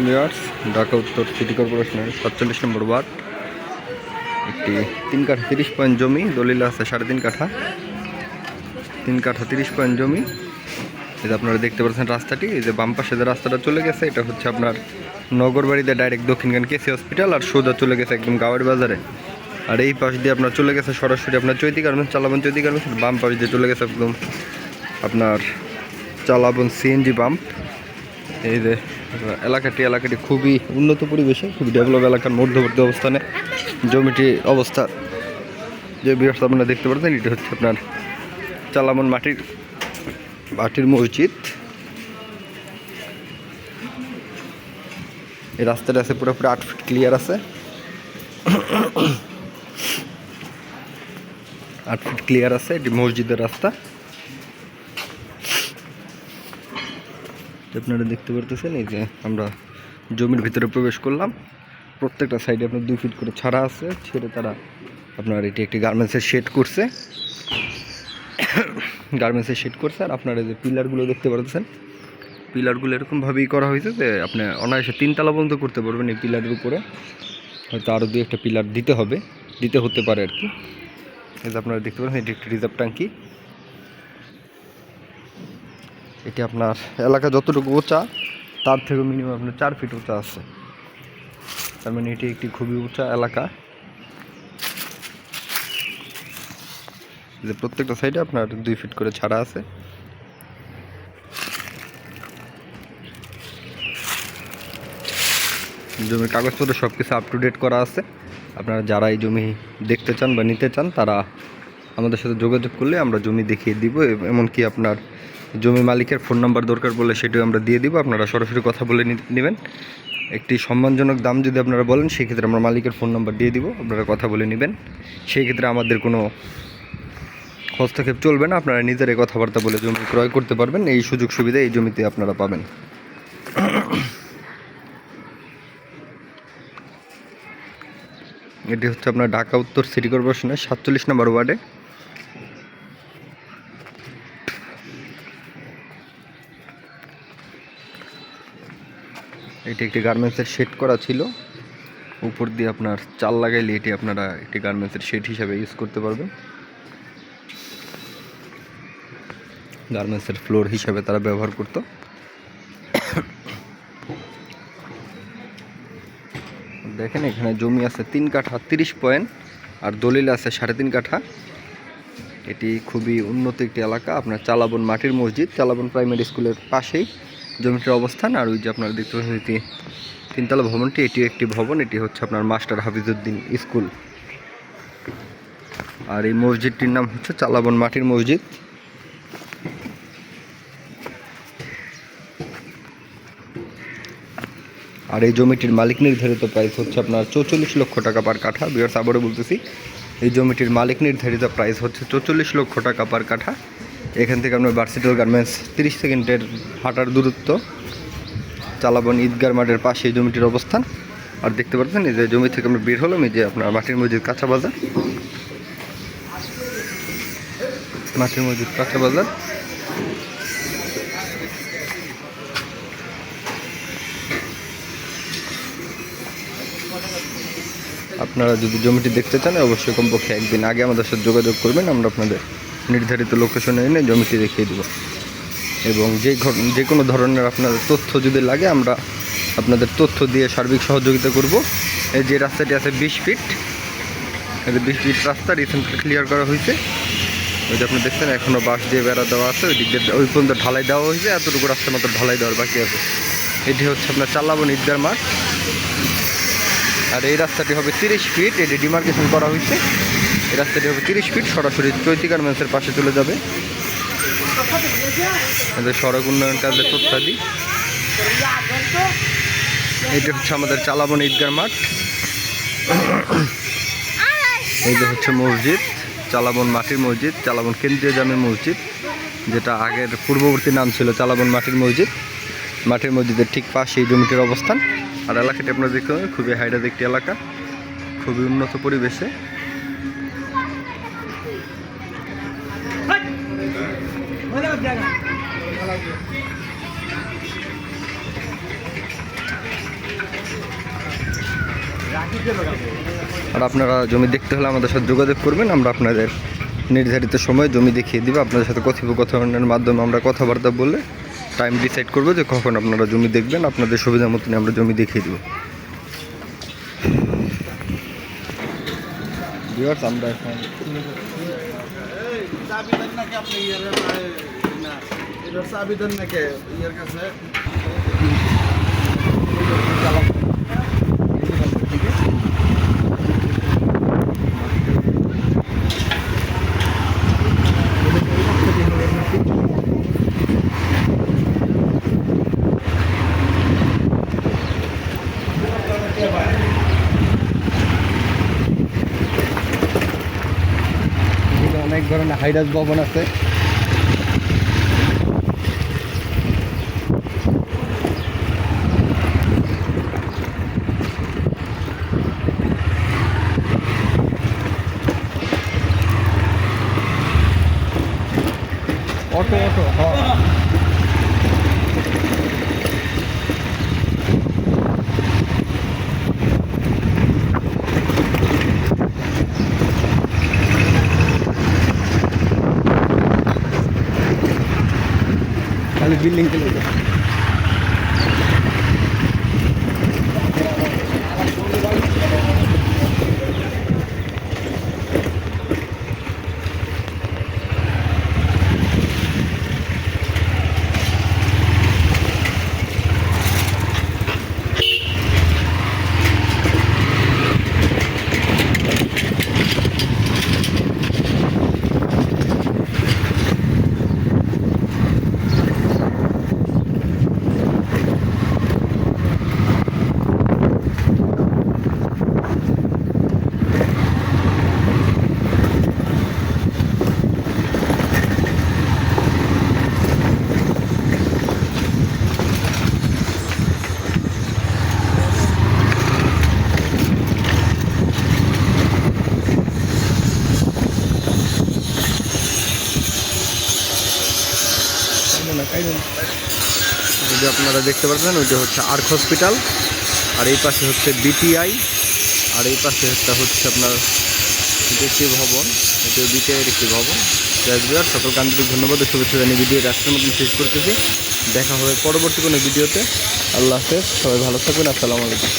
Viewers, Dhaka উত্তর city কর্পোরেশনের 47 নম্বর word একটি 3 কাঠা 30 পয়েন্ট জমি, দলিল আছে 3.5 কাঠা, 3 কাঠা 30 পয়েন্ট জমি। এই যে আপনারা দেখতে পাচ্ছেন রাস্তাটি, এই যে বাম পাশে যে রাস্তাটা চলে গেছে এটা হচ্ছে আপনার নগরবাড়িতে ডাইরেক্ট দক্ষিণখান কেসি হসপিটাল, আর সোজা চলে গেছে একদম গাওয়ার বাজারে। আর এই পাশ দিয়ে আপনার চলে গেছে সরাসরি আপনার চৈতি গার্মেন্টস, চালাবন চৈতি গার্মেন্টস। বাম পাশ দিয়ে চলে গেছে একদম আপনার চালাবন সিএনজি পাম্প। এই যে এলাকাটি খুবই উন্নত পরিবেশে, খুবই ডেভেলপ এলাকার মধ্যবর্তী অবস্থানে জমিটি অবস্থা। যে ব্যবস্থা আপনারা দেখতে পাচ্ছেন এটি হচ্ছে আপনার চালাবন মাটির মসজিদ। এই রাস্তাটা আছে পুরোপুরি 8 ফিট ক্লিয়ার আছে, 8 ফিট ক্লিয়ার আছে। এটি মসজিদের রাস্তা আপনারা দেখতে পারতেছেন। এই যে আমরা জমির ভিতরে প্রবেশ করলাম, প্রত্যেকটা সাইডে আপনার 2 ফিট করে ছাড়া আছে, ছেড়ে তারা আপনার এটি একটি গার্মেন্টসের শেড করছে, আর আপনারা যে পিলারগুলো দেখতে পাচ্ছেন, পিলারগুলো এরকমভাবেই করা হয়েছে যে আপনি অনায়াসে 3 তলা পর্যন্ত করতে পারবেন। এই পিলারের উপরে হয়তো আরও 2-1টা পিলার দিতে হতে পারে আর কি। এই যে আপনারা দেখতে পাচ্ছেন এটি একটি রিজার্ভ ট্যাঙ্কি। এটি আপনার এলাকা যতটুকু উঁচা তার থেকে মিনিমাম আপনার 4 ফিট উঁচা আছে, তার মানে এটি একটি খুবই উঁচা এলাকা। যে প্রত্যেকটা সাইডে আপনার 2 ফিট করে ছাড়া আছে। জমির কাগজপত্র সব কিছু আপ টু ডেট করা আছে। আপনারা যারা এই জমি দেখতে চান বা নিতে চান তারা আমাদের সাথে যোগাযোগ করলে আমরা জমি দেখিয়ে দিব, এমনকি আপনার জমি মালিকের ফোন নাম্বার দরকার বলে সেটাও আমরা দিয়ে দিব। আপনারা সরাসরি কথা বলে নেবেন। একটি সম্মানজনক দাম যদি আপনারা বলেন সেক্ষেত্রে আমরা মালিকের ফোন নাম্বার দিয়ে দিব, আপনারা কথা বলে নেবেন। সেই ক্ষেত্রে আমাদের কোনো হস্তক্ষেপ চলবে না, আপনারা নিজেরাই কথাবার্তা বলে জমি ক্রয় করতে পারবেন। এই সুযোগ সুবিধা এই জমিতে আপনারা পাবেন। এটি হচ্ছে আপনার ঢাকা উত্তর সিটি কর্পোরেশনের 47 নম্বর ওয়ার্ডে। এটি একটি গার্মেন্টসের শেড করা ছিল, উপর দিয়ে আপনার চাল লাগাইলে এটি আপনারা একটি গার্মেন্টসের শেড হিসাবে ইউজ করতে পারবেন। গার্মেন্টসের ফ্লোর হিসাবে তারা ব্যবহার করত। দেখেন এখানে জমি আছে 3 কাঠা 30 পয়েন্ট, আর দলিল আছে 3.5 কাঠা। এটি খুবই উন্নত একটি এলাকা। আপনার চালাবন মাটির মসজিদ, চালাবন প্রাইমারি স্কুলের পাশেই জমিটির অবস্থান। আর ওই যে আপনারা দেখতে পাচ্ছেন 3 তলা ভবনটি, এটি একটি ভবন, এটি হচ্ছে আপনার মাস্টার হাফিজউদ্দিন স্কুল। আর এই মসজিদটির নাম হচ্ছে চালাবন মাটির মসজিদ। আর এই জমিটির মালিক নির্ধারিত প্রাইস হচ্ছে আপনার 44 লক্ষ টাকা পার কাঠা। ভিউয়ার্স, আবারও বলতেছি, এই জমিটির মালিক নির্ধারিত প্রাইস হচ্ছে 44 লক্ষ টাকা পার কাঠা। এখান থেকে আপনার ভার্সিটাল গার্মেন্টস 30 সেকেন্ডের হাঁটার দূরত্ব। চালাবন ঈদগার মাঠের পাশে এই জমিটির অবস্থান। আর দেখতে পাচ্ছেন এই যে জমি থেকে আমরা বের হলাম, এই যে আপনার মাটির মসজিদ কাঁচা বাজার, মাটির মসজিদ কাঁচা বাজার। আপনারা যদি জমিটি দেখতে চান অবশ্যই কমপক্ষে একদিন আগে আমাদের সাথে যোগাযোগ করবেন, আমরা আপনাদের নির্ধারিত লোকেশনে এনে জমিটি দেখিয়ে দেব। এবং যে কোনো ধরনের আপনাদের তথ্য যদি লাগে আমরা আপনাদের তথ্য দিয়ে সার্বিক সহযোগিতা করব। এই যে রাস্তাটি আছে 20 ফিট, এই যে 20 ফিট রাস্তা রিসেন্টলি ক্লিয়ার করা হয়েছে। ওই যে আপনি দেখছেন এখনও বাঁশ দিয়ে বেড়া দেওয়া আছে, ওই দিক দিয়ে ওই পর্যন্ত ঢালাই দেওয়া হয়েছে, এতটুকু রাস্তা মাত্র ঢালাই দেওয়ার বাকি আছে। এটি হচ্ছে আপনার চালাবন ঈদগার মাঠ। আর এই রাস্তাটি হবে 30 ফিট, এটি ডিমার্কেশন করা হয়েছে। এই রাস্তাটি হবে 30 ফিট, সরাসরি চৈতি গার্মেন্টসের পাশে চলে যাবে। আমাদের সড়ক উন্নয়ন কাজের তথ্যাদি। এটা হচ্ছে আমাদের চালাবন ঈদগার মাঠ। এই যে হচ্ছে মসজিদ, চালাবন মাটির মসজিদ, চালাবন কেন্দ্রীয় জামে মসজিদ, যেটা আগের পূর্ববর্তী নাম ছিল চালাবন মাটির মসজিদ। মাটির মসজিদের ঠিক পাশে এই জমিটির অবস্থান। আর এলাকাটি আপনারা দেখতে পাবেন খুবই হাইডার একটি এলাকা, খুবই উন্নত পরিবেশে। আর আপনারা জমি দেখতে হলে আমাদের সাথে যোগাযোগ করবেন, আমরা আপনাদের নির্ধারিত সময়ে জমি দেখিয়ে দিব। আপনাদের সাথে কথোপকথনের মাধ্যমে আমরা কথাবার্তা বলে টাইম ডিসাইড করবো যে কখন আপনারা জমি দেখবেন, আপনাদের সুবিধা মতন আমরা জমি দেখিয়ে দেবো। আমরা এখন অনেক ধরনের হাইরাস ভবন আছে। অটো অটো খালি বিল্ডিং চলে যায়। যে আপনারা দেখতে পাচ্ছেন ওইটা হচ্ছে আর্ক হসপিটাল, আর এই পাশে হচ্ছে বিটিআই, আর এই পাশে হচ্ছে আপনার একটি ভবন, এটা বিটিআইয়ের একটি ভবন। সকলকে আন্তরিক ধন্যবাদ ও শুভেচ্ছা জানিয়ে ভিডিও রাষ্ট্রের মতন শেষ করতেছি। দেখা হবে পরবর্তী কোনো ভিডিওতে। আল্লাহ হাফেজ, সবাই ভালো থাকবেন। আসসালামু আলাইকুম।